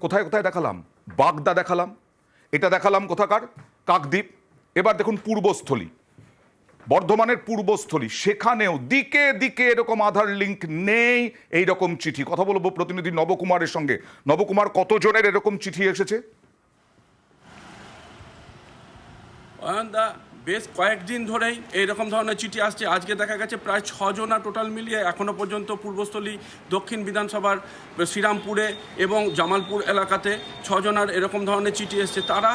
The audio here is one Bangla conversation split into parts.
কোথায় কোথায় দেখালাম, বাগদা দেখালাম, এটা দেখালাম কোথাকার কাকদ্বীপ। এবার দেখুন পূর্বস্থলী, বর্ধমানের পূর্বস্থলী, সেখানেও দিকে দিকে এরকম আধার লিঙ্ক নেই এই রকম চিঠি। কথা বলবো প্রতিনিধি নবকুমারের সঙ্গে। নবকুমার, কতজনের এরকম চিঠি এসেছে? অয়নদা, বেশ কয়েকদিন ধরেই এইরকম ধরনের চিঠি আসছে। আজকে দেখা গেছে প্রায় 6 জনা টোটাল মিলিয়ে এখনও পর্যন্ত পূর্বস্থলী দক্ষিণ বিধানসভার শ্রীরামপুরে এবং জামালপুর এলাকাতে 6 জনার এরকম ধরনের চিঠি এসছে। তারা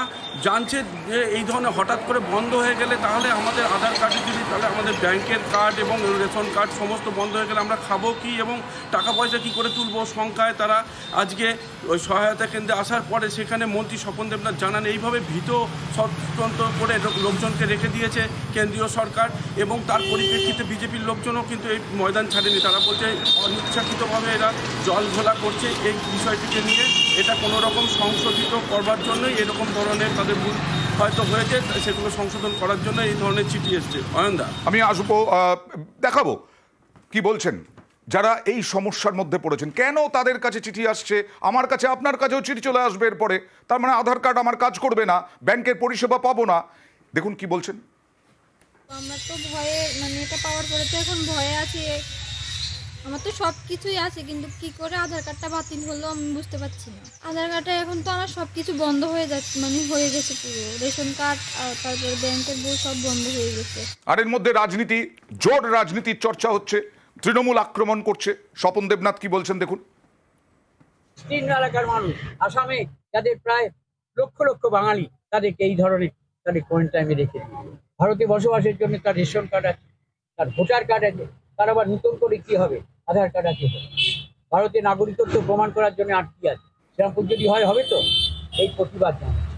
জানছে যে এই ধরনের হঠাৎ করে বন্ধ হয়ে গেলে তাহলে আমাদের আধার কার্ডে যদি তাহলে আমাদের ব্যাংকের কার্ড এবং রেশন কার্ড সমস্ত বন্ধ হয়ে গেলে আমরা খাবো কি এবং টাকা পয়সা কী করে তুলবো সংখ্যায়। তারা আজকে ওই সহায়তা কেন্দ্রে আসার পরে সেখানে মন্ত্রী স্বপন দেবনাথ জানান এইভাবে ভীত স্বতন্ত্র করে লোকজনকে রেখে দিয়েছে কেন্দ্রীয় সরকার, এবং তার পরিপ্রেক্ষিতে বিজেপির লোকজনও কিন্তু এই ময়দান ছাড়েনি। তারা বলছে অনিচ্ছাকৃতভাবে এরা জল ঘোলা করছে এই বিষয়টিকে নিয়ে, এটা কোনো রকম সংশোধিত করবার জন্যই এরকম ধরনের তাদের ভুল হয়তো হয়েছে, সেগুলো সংশোধন করার জন্য এই ধরনের চিঠি এসছে। অয়নদা, আমি আসবো, দেখাবো কি বলছেন যারা এই সমস্যার মধ্যে পড়েছেন, কেন তাদের কাছে চিঠি আসছে। আমার কাছে, আপনার কাছেও চিঠি চলে আসবে এরপরে। তার মানে আধার কার্ড আমার কাজ করবে না, ব্যাংকের পরিষেবা পাবো না। দেখুন কি বলছেন। আমরা তো ভয়ে, মানে এটা পাওয়ার পরে তো এখন ভয়ে আছি। আমার তো সব কিছুই আছে, কিন্তু কি করে আধার কার্ডটা বাতিল হলো আমি বুঝতে পারছি না। আধার কার্ডে এখন তো আমার সব কিছু বন্ধ হয়ে যাচ্ছে, মানে হয়ে গেছে পুরো। রেশন কার্ড আর তারপরে ব্যাংকের বই সব বন্ধ হয়ে গেছে। আর এর মধ্যে রাজনীতি, জোর রাজনীতির চর্চা হচ্ছে, তৃণমূল আক্রমণ করছে। স্বপন দেবনাথ কি বলছেন দেখুন। বিস্তীর্ণ এলাকার মানুষ, আসামে যাদের প্রায় লক্ষ লক্ষ বাঙালি, তাদেরকে এই ধরনের তাদের কোয়ারেন্টাইনে রেখে দিয়েছে। ভারতে বসবাসের জন্য তার রেশন কার্ড আছে, তার ভোটার কার্ড আছে, তার আবার নতুন করে কি হবে আধার কার্ড আছে। ভারতের নাগরিকত্ব প্রমাণ করার জন্য আটকে আছে। সেরকম যদি হয় হবে তো এই প্রতিবাদ জানাচ্ছে।